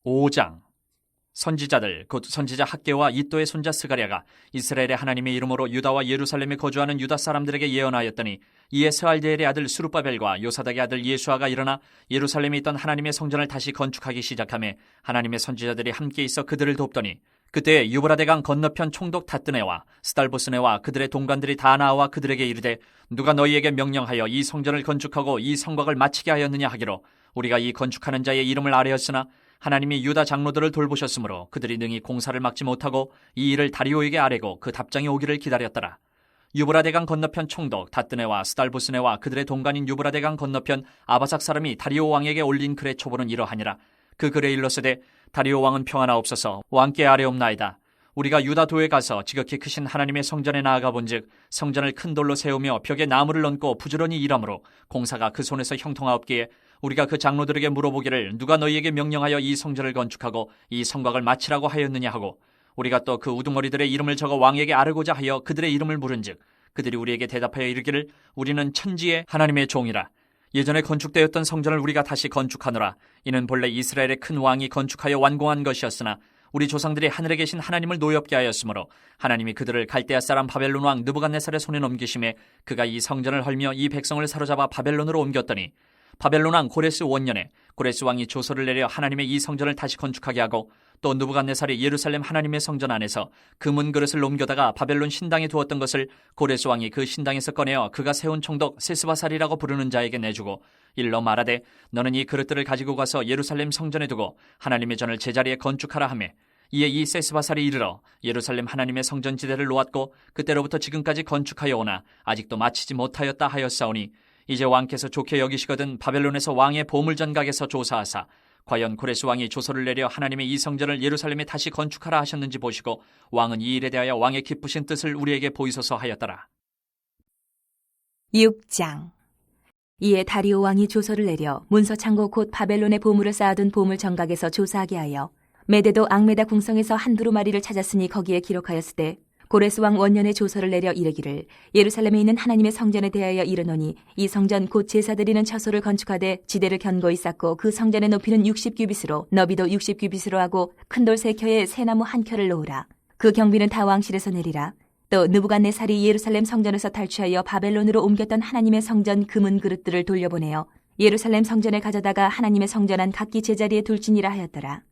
5장. 선지자들 곧 선지자 학개와 이도의 손자 스가랴가 이스라엘의 하나님의 이름으로 유다와 예루살렘에 거주하는 유다 사람들에게 예언하였더니, 이에 스알디엘의 아들 스룹바벨과 요사닥의 아들 예수아가 일어나 예루살렘에 있던 하나님의 성전을 다시 건축하기 시작하며 하나님의 선지자들이 함께 있어 그들을 돕더니, 그때 유브라데강 건너편 총독 닷드네와 스달보스네와 그들의 동관들이 다 나와 그들에게 이르되, 누가 너희에게 명령하여 이 성전을 건축하고 이 성곽을 마치게 하였느냐 하기로, 우리가 이 건축하는 자의 이름을 아뢰었으나 하나님이 유다 장로들을 돌보셨으므로 그들이 능히 공사를 막지 못하고 이 일을 다리오에게 아뢰고 그 답장이 오기를 기다렸더라. 유브라데강 건너편 총독 닷드네와 스달보스네와 그들의 동관인 유브라데강 건너편 아바삭 사람이 다리오 왕에게 올린 글의 초보는 이러하니라. 그 글에 일렀으되, 다리오 왕은 평안하옵소서. 왕께 아뢰옵나이다. 우리가 유다도에 가서 지극히 크신 하나님의 성전에 나아가 본즉, 성전을 큰 돌로 세우며 벽에 나무를 얹고 부지런히 일하므로 공사가 그 손에서 형통하옵기에, 우리가 그 장로들에게 물어보기를 누가 너희에게 명령하여 이 성전을 건축하고 이 성곽을 마치라고 하였느냐 하고, 우리가 또 그 우두머리들의 이름을 적어 왕에게 아르고자 하여 그들의 이름을 물은즉, 그들이 우리에게 대답하여 이르기를, 우리는 천지의 하나님의 종이라. 예전에 건축되었던 성전을 우리가 다시 건축하노라. 이는 본래 이스라엘의 큰 왕이 건축하여 완공한 것이었으나 우리 조상들이 하늘에 계신 하나님을 노엽게 하였으므로 하나님이 그들을 갈대아 사람 바벨론 왕 느부갓네살의 손에 넘기심에 그가 이 성전을 헐며 이 백성을 사로잡아 바벨론으로 옮겼더니, 바벨론 왕 고레스 원년에 고레스 왕이 조서를 내려 하나님의 이 성전을 다시 건축하게 하고, 또 느부갓네살이 예루살렘 하나님의 성전 안에서 금은 그릇을 옮겨다가 바벨론 신당에 두었던 것을 고레스 왕이 그 신당에서 꺼내어 그가 세운 총독 세스바살이라고 부르는 자에게 내주고, 일러 말하되, 너는 이 그릇들을 가지고 가서 예루살렘 성전에 두고 하나님의 전을 제자리에 건축하라 하며, 이에 이 세스바살이 이르러 예루살렘 하나님의 성전 지대를 놓았고 그때로부터 지금까지 건축하여 오나 아직도 마치지 못하였다 하였사오니, 이제 왕께서 좋게 여기시거든 바벨론에서 왕의 보물전각에서 조사하사 과연 고레스 왕이 조서를 내려 하나님의 이 성전을 예루살렘에 다시 건축하라 하셨는지 보시고, 왕은 이 일에 대하여 왕의 기쁘신 뜻을 우리에게 보이소서 하였더라. 6장. 이에 다리오 왕이 조서를 내려 문서창고 곧 바벨론의 보물을 쌓아둔 보물정각에서 조사하게 하여 메데도 앙메다 궁성에서 한 두루마리를 찾았으니 거기에 기록하였으되, 고레스 왕 원년에 조서를 내려 이르기를, 예루살렘에 있는 하나님의 성전에 대하여 이르노니, 이 성전 곧 제사 드리는 처소를 건축하되 지대를 견고히 쌓고 그 성전의 높이는 60규빗으로 너비도 60규빗으로 하고 큰 돌 3켜에 새나무 1켜를 놓으라. 그 경비는 다 왕실에서 내리라. 또 느부갓네살이 예루살렘 성전에서 탈취하여 바벨론으로 옮겼던 하나님의 성전 금은 그릇들을 돌려보내어 예루살렘 성전에 가져다가 하나님의 성전 안 각기 제자리에 둘지니라 하였더라.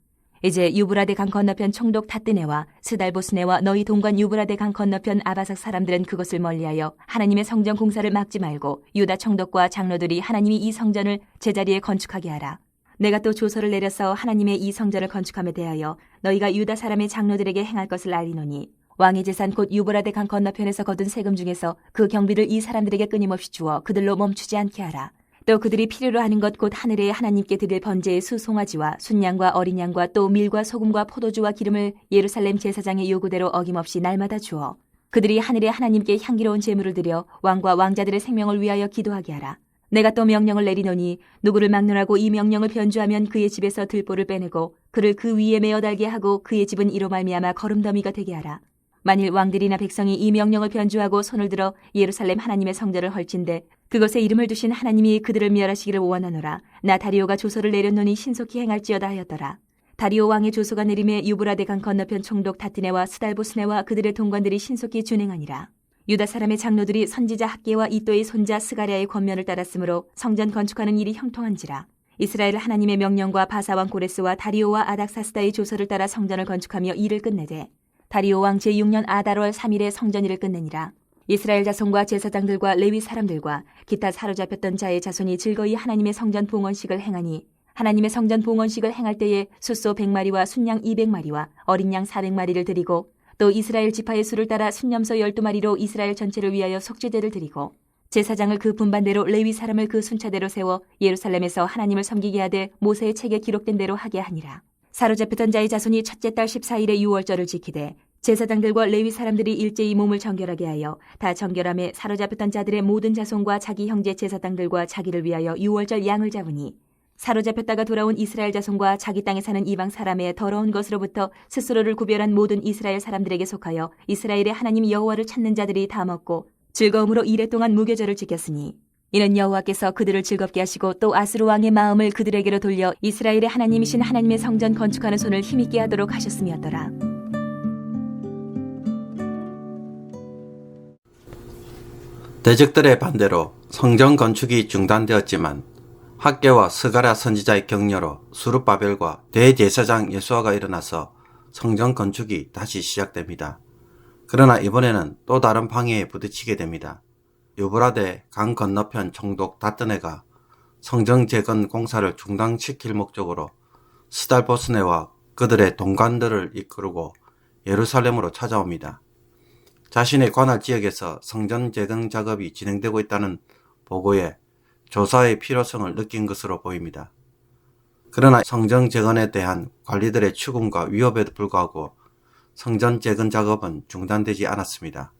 이제 유브라데 강 건너편 총독 닷드네와 스달보스네와 너희 동관 유브라데 강 건너편 아바삭 사람들은 그것을 멀리하여 하나님의 성전 공사를 막지 말고 유다 총독과 장로들이 하나님이 이 성전을 제자리에 건축하게 하라. 내가 또 조서를 내려서 하나님의 이 성전을 건축함에 대하여 너희가 유다 사람의 장로들에게 행할 것을 알리노니, 왕의 재산 곧 유브라데 강 건너편에서 거둔 세금 중에서 그 경비를 이 사람들에게 끊임없이 주어 그들로 멈추지 않게 하라. 또 그들이 필요로 하는 것 곧 하늘에 하나님께 드릴 번제의 수송아지와 순양과 어린 양과 또 밀과 소금과 포도주와 기름을 예루살렘 제사장의 요구대로 어김없이 날마다 주어 그들이 하늘에 하나님께 향기로운 제물을 드려 왕과 왕자들의 생명을 위하여 기도하게 하라. 내가 또 명령을 내리노니, 누구를 막론하고 이 명령을 변조하면 그의 집에서 들보를 빼내고 그를 그 위에 메어 달게 하고 그의 집은 이로 말미암아 거름더미가 되게 하라. 만일 왕들이나 백성이 이 명령을 변조하고 손을 들어 예루살렘 하나님의 성전을 헐진대 그것에 이름을 두신 하나님이 그들을 멸하시기를 원하노라. 나 다리오가 조서를 내렸노니 신속히 행할지어다 하였더라. 다리오 왕의 조서가 내림에 유브라데 강 건너편 총독 닷드네와 스달보스네와 그들의 동관들이 신속히 준행하니라. 유다 사람의 장로들이 선지자 학개와 이도의 손자 스가랴의 권면을 따랐으므로 성전 건축하는 일이 형통한지라. 이스라엘 하나님의 명령과 바사왕 고레스와 다리오와 아닥사스다의 조서를 따라 성전을 건축하며 일을 끝내되, 다리오 왕 제6년 아달월 3일에 성전 일을 끝내니라. 이스라엘 자손과 제사장들과 레위 사람들과 기타 사로잡혔던 자의 자손이 즐거이 하나님의 성전 봉헌식을 행하니, 하나님의 성전 봉헌식을 행할 때에 숫소 100마리와 순양 200마리와 어린 양 400마리를 드리고, 또 이스라엘 지파의 수를 따라 순염소 12마리로 이스라엘 전체를 위하여 속죄제를 드리고, 제사장을 그 분반대로 레위 사람을 그 순차대로 세워 예루살렘에서 하나님을 섬기게 하되 모세의 책에 기록된 대로 하게 하니라. 사로잡혔던 자의 자손이 첫째 달 14일에 유월절을 지키되, 제사장들과 레위 사람들이 일제히 몸을 정결하게 하여 다 정결함에 사로잡혔던 자들의 모든 자손과 자기 형제 제사장들과 자기를 위하여 유월절 양을 잡으니, 사로잡혔다가 돌아온 이스라엘 자손과 자기 땅에 사는 이방 사람의 더러운 것으로부터 스스로를 구별한 모든 이스라엘 사람들에게 속하여 이스라엘의 하나님 여호와를 찾는 자들이 다 먹고 즐거움으로 이레 동안 무교절을 지켰으니, 이는 여호와께서 그들을 즐겁게 하시고 또 아수르 왕의 마음을 그들에게로 돌려 이스라엘의 하나님이신 하나님의 성전 건축하는 손을 힘있게 하도록 하셨음이었더라. 대적들의 반대로 성전 건축이 중단되었지만 학개와 스가랴 선지자의 격려로 수룹바벨과 대제사장 예수아가 일어나서 성전 건축이 다시 시작됩니다. 그러나 이번에는 또 다른 방해에 부딪히게 됩니다. 유브라데 강 건너편 총독 다뜨네가 성전 재건 공사를 중단시킬 목적으로 스달보스네와 그들의 동관들을 이끌고 예루살렘으로 찾아옵니다. 자신의 관할 지역에서 성전 재건 작업이 진행되고 있다는 보고에 조사의 필요성을 느낀 것으로 보입니다. 그러나 성전 재건에 대한 관리들의 추궁과 위협에도 불구하고 성전 재건 작업은 중단되지 않았습니다.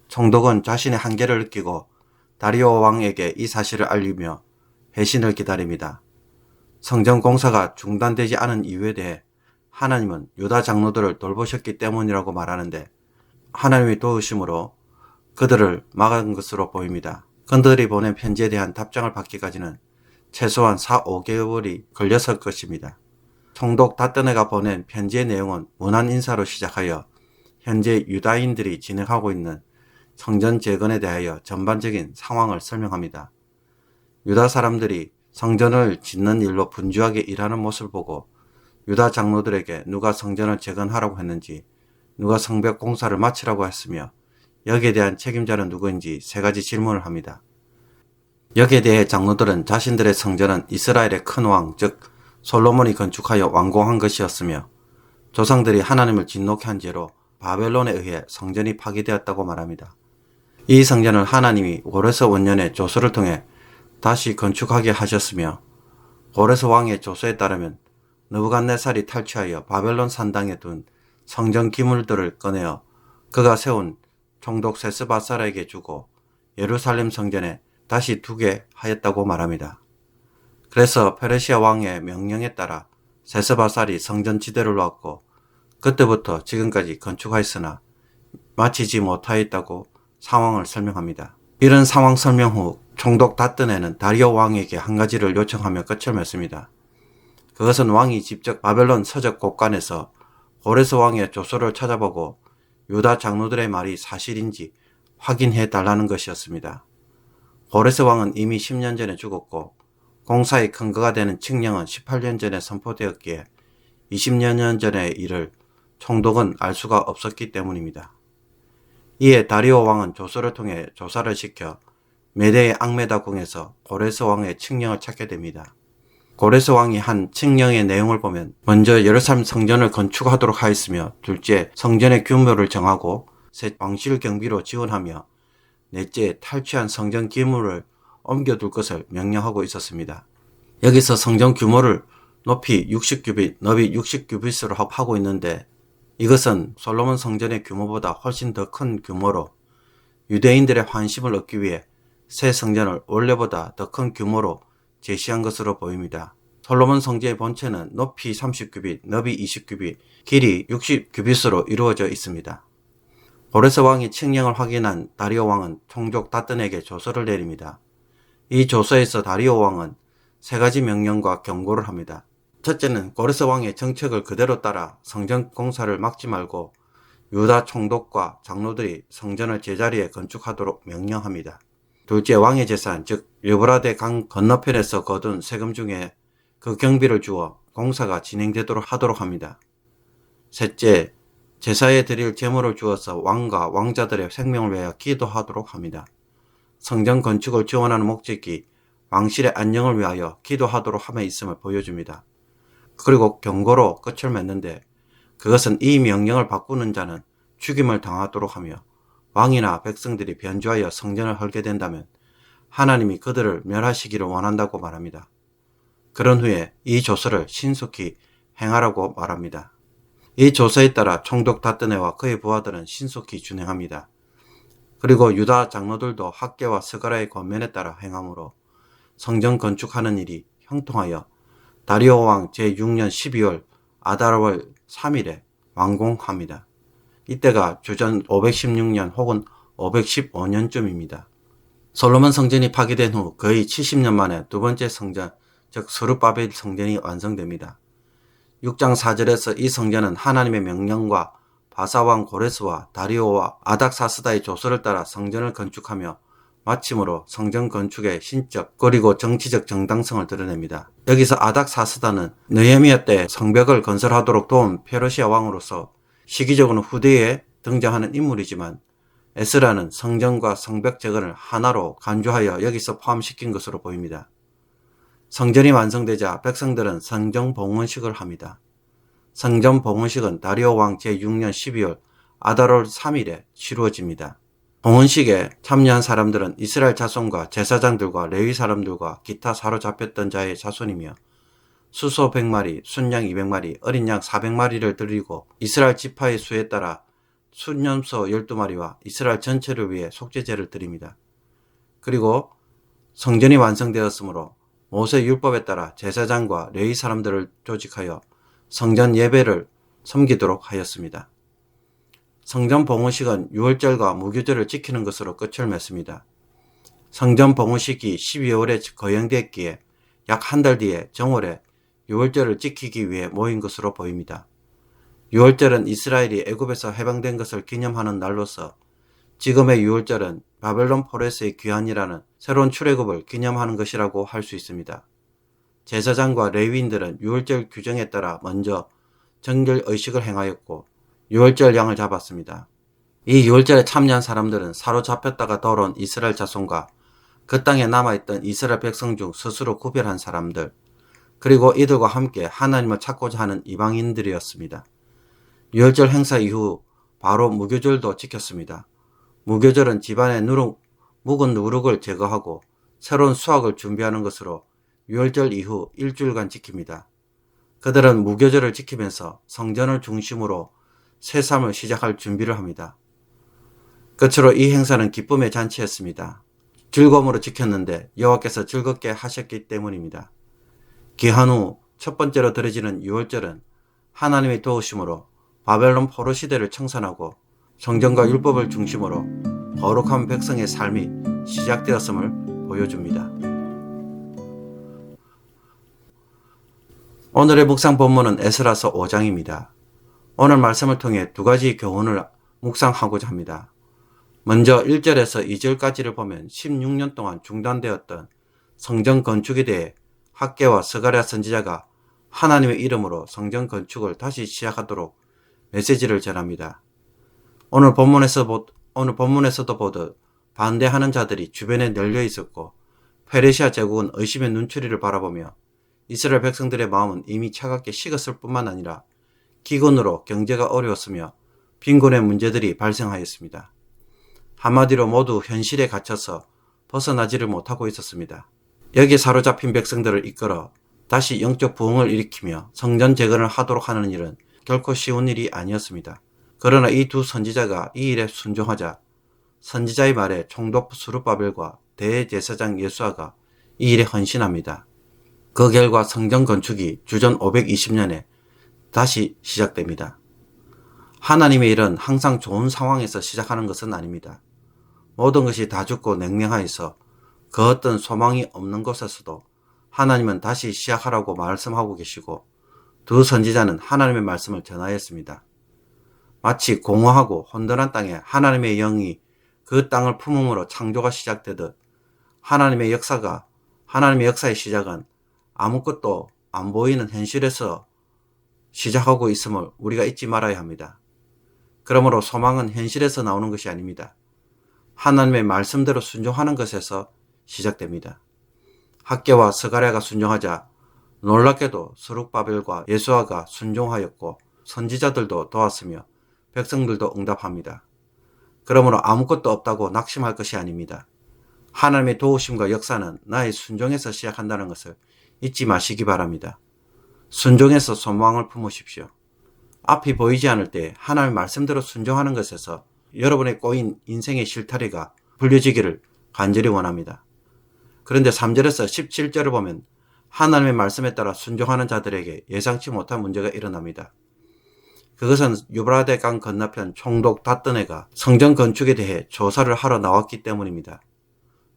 총독은 자신의 한계를 느끼고 다리오 왕에게 이 사실을 알리며 회신을 기다립니다. 성전 공사가 중단되지 않은 이유에 대해 하나님은 유다 장로들을 돌보셨기 때문이라고 말하는데 하나님의 도우심으로 그들을 막은 것으로 보입니다. 그들이 보낸 편지에 대한 답장을 받기까지는 최소한 4-5개월이 걸렸을 것입니다. 총독 다뜨네가 보낸 편지의 내용은 문안 인사로 시작하여 현재 유다인들이 진행하고 있는 성전 재건에 대하여 전반적인 상황을 설명합니다. 유다 사람들이 성전을 짓는 일로 분주하게 일하는 모습을 보고 유다 장로들에게 누가 성전을 재건하라고 했는지, 누가 성벽 공사를 마치라고 했으며 여기에 대한 책임자는 누구인지 3가지 질문을 합니다. 여기에 대해 장로들은 자신들의 성전은 이스라엘의 큰 왕, 즉 솔로몬이 건축하여 완공한 것이었으며 조상들이 하나님을 진노케 한 죄로 바벨론에 의해 성전이 파괴되었다고 말합니다. 이 성전을 하나님이 고레스 원년의 조서를 통해 다시 건축하게 하셨으며 고레스 왕의 조서에 따르면 느부갓네살이 탈취하여 바벨론 산당에 둔 성전 기물들을 꺼내어 그가 세운 총독 세스바사라에게 주고 예루살렘 성전에 다시 두게 하였다고 말합니다. 그래서 페르시아 왕의 명령에 따라 세스바살이 성전 지대를 놓았고 그때부터 지금까지 건축하였으나 마치지 못하였다고 상황을 설명합니다. 이런 상황 설명 후 총독 다뜨네는 다리오 왕에게 한 가지를 요청하며 끝을 맺습니다. 그것은 왕이 직접 바벨론 서적 곳간에서 고레스 왕의 조서를 찾아보고 유다 장로들의 말이 사실인지 확인해 달라는 것이었습니다. 고레스 왕은 이미 10년 전에 죽었고 공사의 근거가 되는 칙령은 18년 전에 선포되었기에 20년 전의 일을 총독은 알 수가 없었기 때문입니다. 이에 다리오 왕은 조서를 통해 조사를 시켜 메대의 앙메다궁에서 고레스 왕의 칙령을 찾게 됩니다. 고레스 왕이 한 칙령의 내용을 보면 먼저 예루살렘 성전을 건축하도록 하였으며, 둘째 성전의 규모를 정하고, 셋 왕실 경비로 지원하며, 넷째 탈취한 성전 기물을 옮겨둘 것을 명령하고 있었습니다. 여기서 성전 규모를 높이 60규빗, 너비 60규빗으로 하고 있는데 이것은 솔로몬 성전의 규모보다 훨씬 더 큰 규모로 유대인들의 환심을 얻기 위해 새 성전을 원래보다 더 큰 규모로 제시한 것으로 보입니다. 솔로몬 성전의 본체는 높이 30규빗, 너비 20규빗, 길이 60규빗으로 이루어져 있습니다. 고레스 왕이 칙령을 확인한 다리오 왕은 총독 다뜨네에게 조서를 내립니다. 이 조서에서 다리오 왕은 3가지 명령과 경고를 합니다. 첫째는 고레스 왕의 정책을 그대로 따라 성전 공사를 막지 말고 유다 총독과 장로들이 성전을 제자리에 건축하도록 명령합니다. 둘째, 왕의 재산, 즉 유브라데 강 건너편에서 거둔 세금 중에 그 경비를 주어 공사가 진행되도록 하도록 합니다. 셋째, 제사에 드릴 제물을 주어서 왕과 왕자들의 생명을 위하여 기도하도록 합니다. 성전 건축을 지원하는 목적이 왕실의 안녕을 위하여 기도하도록 함에 있음을 보여줍니다. 그리고 경고로 끝을 맺는데 그것은 이 명령을 바꾸는 자는 죽임을 당하도록 하며 왕이나 백성들이 변주하여 성전을 헐게 된다면 하나님이 그들을 멸하시기를 원한다고 말합니다. 그런 후에 이 조서를 신속히 행하라고 말합니다. 이 조서에 따라 총독 다뜨네와 그의 부하들은 신속히 준행합니다. 그리고 유다 장로들도 학개와 스가랴의 권면에 따라 행함으로 성전 건축하는 일이 형통하여 다리오 왕 제6년 12월 아달월 3일에 완공합니다. 이때가 주전 516년 혹은 515년쯤입니다. 솔로몬 성전이 파괴된 후 거의 70년 만에 두 번째 성전, 즉 스룹바벨 성전이 완성됩니다. 6장 4절에서 이 성전은 하나님의 명령과 바사왕 고레스와 다리오와 아닥사스다의 조서를 따라 성전을 건축하며 마침으로 성전 건축의 신적 그리고 정치적 정당성을 드러냅니다. 여기서 아닥사스다는 느헤미야 때 성벽을 건설하도록 도운 페르시아 왕으로서 시기적으로는 후대에 등장하는 인물이지만 에스라는 성전과 성벽 재건을 하나로 간주하여 여기서 포함시킨 것으로 보입니다. 성전이 완성되자 백성들은 성전 봉헌식을 합니다. 성전 봉헌식은 다리오 왕 제6년 12월 아달월 3일에 치루어집니다. 봉헌식에 참여한 사람들은 이스라엘 자손과 제사장들과 레위 사람들과 기타 사로잡혔던 자의 자손이며 수소 100마리, 순양 200마리, 어린 양 400마리를 드리고 이스라엘 지파의 수에 따라 순염소 12마리와 이스라엘 전체를 위해 속죄제를 드립니다. 그리고 성전이 완성되었으므로 모세 율법에 따라 제사장과 레위 사람들을 조직하여 성전 예배를 섬기도록 하였습니다. 성전 봉헌식은 유월절과 무교절을 지키는 것으로 끝을 맺습니다. 성전 봉헌식이 12월에 거행되었기에 약 한 달 뒤에 정월에 유월절을 지키기 위해 모인 것으로 보입니다. 유월절은 이스라엘이 애굽에서 해방된 것을 기념하는 날로서 지금의 유월절은 바벨론 포로에서의 귀환이라는 새로운 출애굽을 기념하는 것이라고 할 수 있습니다. 제사장과 레위인들은 유월절 규정에 따라 먼저 정결 의식을 행하였고 유월절 양을 잡았습니다. 이 유월절에 참여한 사람들은 사로잡혔다가 돌아온 이스라엘 자손과 그 땅에 남아있던 이스라엘 백성 중 스스로 구별한 사람들, 그리고 이들과 함께 하나님을 찾고자 하는 이방인들이었습니다. 유월절 행사 이후 바로 무교절도 지켰습니다. 무교절은 집안의 묵은 누룩을 제거하고 새로운 수확을 준비하는 것으로 유월절 이후 일주일간 지킵니다. 그들은 무교절을 지키면서 성전을 중심으로 새 삶을 시작할 준비를 합니다. 끝으로 이 행사는 기쁨의 잔치였습니다. 즐거움으로 지켰는데 여호와께서 즐겁게 하셨기 때문입니다. 기한 후 첫 번째로 드려지는 유월절은 하나님의 도우심으로 바벨론 포로 시대를 청산하고 성전과 율법을 중심으로 거룩한 백성의 삶이 시작되었음을 보여줍니다. 오늘의 묵상 본문은 에스라서 5장입니다. 오늘 말씀을 통해 두 가지 교훈을 묵상하고자 합니다. 먼저 1절에서 2절까지를 보면 16년 동안 중단되었던 성전 건축에 대해 학개와 스가랴 선지자가 하나님의 이름으로 성전 건축을 다시 시작하도록 메시지를 전합니다. 오늘 본문에서도 보듯 반대하는 자들이 주변에 널려 있었고 페르시아 제국은 의심의 눈초리를 바라보며 이스라엘 백성들의 마음은 이미 차갑게 식었을 뿐만 아니라 기근으로 경제가 어려웠으며 빈곤의 문제들이 발생하였습니다. 한마디로 모두 현실에 갇혀서 벗어나지를 못하고 있었습니다. 여기에 사로잡힌 백성들을 이끌어 다시 영적 부흥을 일으키며 성전 재건을 하도록 하는 일은 결코 쉬운 일이 아니었습니다. 그러나 이 두 선지자가 이 일에 순종하자 선지자의 말에 총독 스룹바벨과 대제사장 예수아가 이 일에 헌신합니다. 그 결과 성전 건축이 주전 520년에 다시 시작됩니다. 하나님의 일은 항상 좋은 상황에서 시작하는 것은 아닙니다. 모든 것이 다 죽고 냉랭하여서 그 어떤 소망이 없는 곳에서도 하나님은 다시 시작하라고 말씀하고 계시고 두 선지자는 하나님의 말씀을 전하였습니다. 마치 공허하고 혼돈한 땅에 하나님의 영이 그 땅을 품음으로 창조가 시작되듯 하나님의 역사의 시작은 아무것도 안 보이는 현실에서 시작하고 있음을 우리가 잊지 말아야 합니다. 그러므로 소망은 현실에서 나오는 것이 아닙니다. 하나님의 말씀대로 순종하는 것에서 시작됩니다. 학개와 스가랴가 순종하자 놀랍게도 스룹바벨과 예수아가 순종하였고 선지자들도 도왔으며 백성들도 응답합니다. 그러므로 아무것도 없다고 낙심할 것이 아닙니다. 하나님의 도우심과 역사는 나의 순종에서 시작한다는 것을 잊지 마시기 바랍니다. 순종에서 소망을 품으십시오. 앞이 보이지 않을 때 하나님의 말씀대로 순종하는 것에서 여러분의 꼬인 인생의 실타래가 풀려지기를 간절히 원합니다. 그런데 3절에서 17절을 보면 하나님의 말씀에 따라 순종하는 자들에게 예상치 못한 문제가 일어납니다. 그것은 유브라데 강 건너편 총독 다뜨네가 성전 건축에 대해 조사를 하러 나왔기 때문입니다.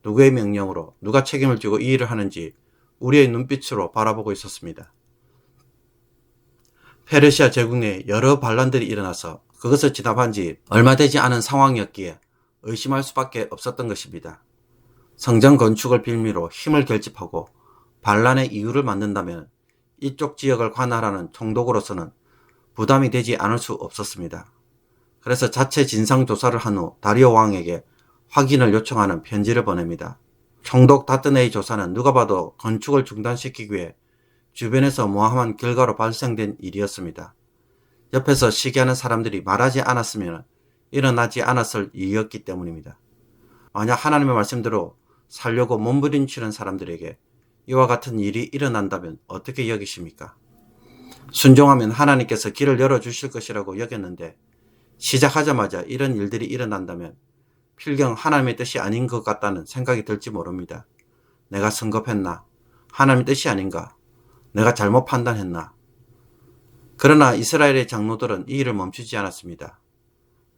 누구의 명령으로 누가 책임을 지고 이 일을 하는지 우리의 눈빛으로 바라보고 있었습니다. 페르시아 제국 내에 여러 반란들이 일어나서 그것을 진압한 지 얼마 되지 않은 상황이었기에 의심할 수밖에 없었던 것입니다. 성전 건축을 빌미로 힘을 결집하고 반란의 이유를 만든다면 이쪽 지역을 관할하는 총독으로서는 부담이 되지 않을 수 없었습니다. 그래서 자체 진상조사를 한 후 다리오 왕에게 확인을 요청하는 편지를 보냅니다. 총독 다트네이 조사는 누가 봐도 건축을 중단시키기 위해 주변에서 모함한 결과로 발생된 일이었습니다. 옆에서 시기하는 사람들이 말하지 않았으면 일어나지 않았을 일이었기 때문입니다. 만약 하나님의 말씀대로 살려고 몸부림치는 사람들에게 이와 같은 일이 일어난다면 어떻게 여기십니까? 순종하면 하나님께서 길을 열어주실 것이라고 여겼는데 시작하자마자 이런 일들이 일어난다면 필경 하나님의 뜻이 아닌 것 같다는 생각이 들지 모릅니다. 내가 성급했나? 하나님의 뜻이 아닌가? 내가 잘못 판단했나? 그러나 이스라엘의 장로들은 이 일을 멈추지 않았습니다.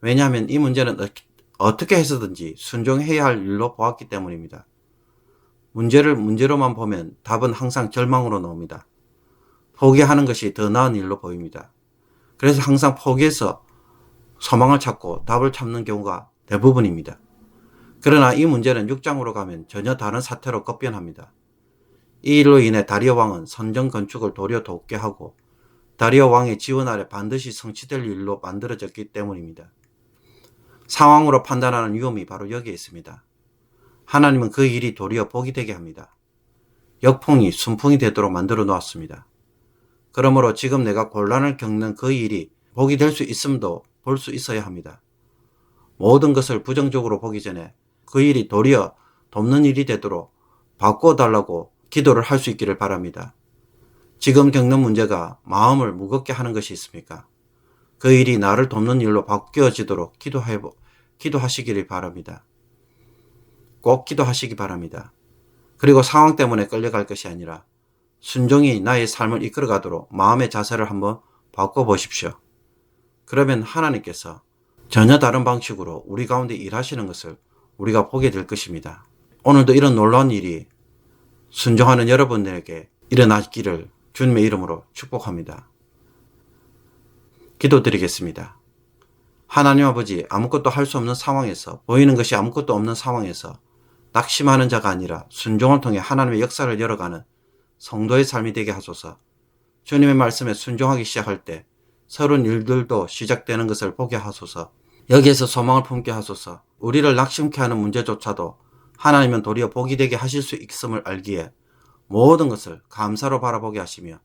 왜냐하면 이 문제는 어떻게 해서든지 순종해야 할 일로 보았기 때문입니다. 문제를 문제로만 보면 답은 항상 절망으로 나옵니다. 포기하는 것이 더 나은 일로 보입니다. 그래서 항상 포기해서 소망을 찾고 답을 찾는 경우가 대부분입니다. 그러나 이 문제는 6장으로 가면 전혀 다른 사태로 급변합니다. 이 일로 인해 다리오 왕은 성전 건축을 도려 돕게 하고 다리오 왕의 지원 아래 반드시 성취될 일로 만들어졌기 때문입니다. 상황으로 판단하는 위험이 바로 여기에 있습니다. 하나님은 그 일이 도리어 복이 되게 합니다. 역풍이 순풍이 되도록 만들어 놓았습니다. 그러므로 지금 내가 곤란을 겪는 그 일이 복이 될 수 있음도 볼 수 있어야 합니다. 모든 것을 부정적으로 보기 전에 그 일이 도리어 돕는 일이 되도록 바꿔달라고 기도를 할 수 있기를 바랍니다. 지금 겪는 문제가 마음을 무겁게 하는 것이 있습니까? 그 일이 나를 돕는 일로 바뀌어지도록 기도하시기를 바랍니다. 꼭 기도하시기 바랍니다. 그리고 상황 때문에 끌려갈 것이 아니라 순종이 나의 삶을 이끌어가도록 마음의 자세를 한번 바꿔보십시오. 그러면 하나님께서 전혀 다른 방식으로 우리 가운데 일하시는 것을 우리가 보게 될 것입니다. 오늘도 이런 놀라운 일이 순종하는 여러분들에게 일어나기를 주님의 이름으로 축복합니다. 기도드리겠습니다. 하나님 아버지, 아무것도 할 수 없는 상황에서, 보이는 것이 아무것도 없는 상황에서 낙심하는 자가 아니라 순종을 통해 하나님의 역사를 열어가는 성도의 삶이 되게 하소서. 주님의 말씀에 순종하기 시작할 때 새로운 일들도 시작되는 것을 보게 하소서. 여기에서 소망을 품게 하소서. 우리를 낙심케 하는 문제조차도 하나님은 도리어 복이 되게 하실 수 있음을 알기에 모든 것을 감사로 바라보게 하시며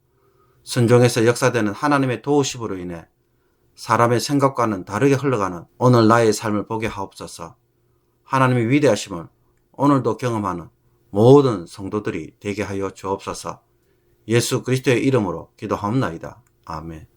순종에서 역사되는 하나님의 도우심으로 인해 사람의 생각과는 다르게 흘러가는 오늘 나의 삶을 보게 하옵소서. 하나님의 위대하심을 오늘도 경험하는 모든 성도들이 되게 하여 주옵소서. 예수 그리스도의 이름으로 기도하옵나이다. 아멘.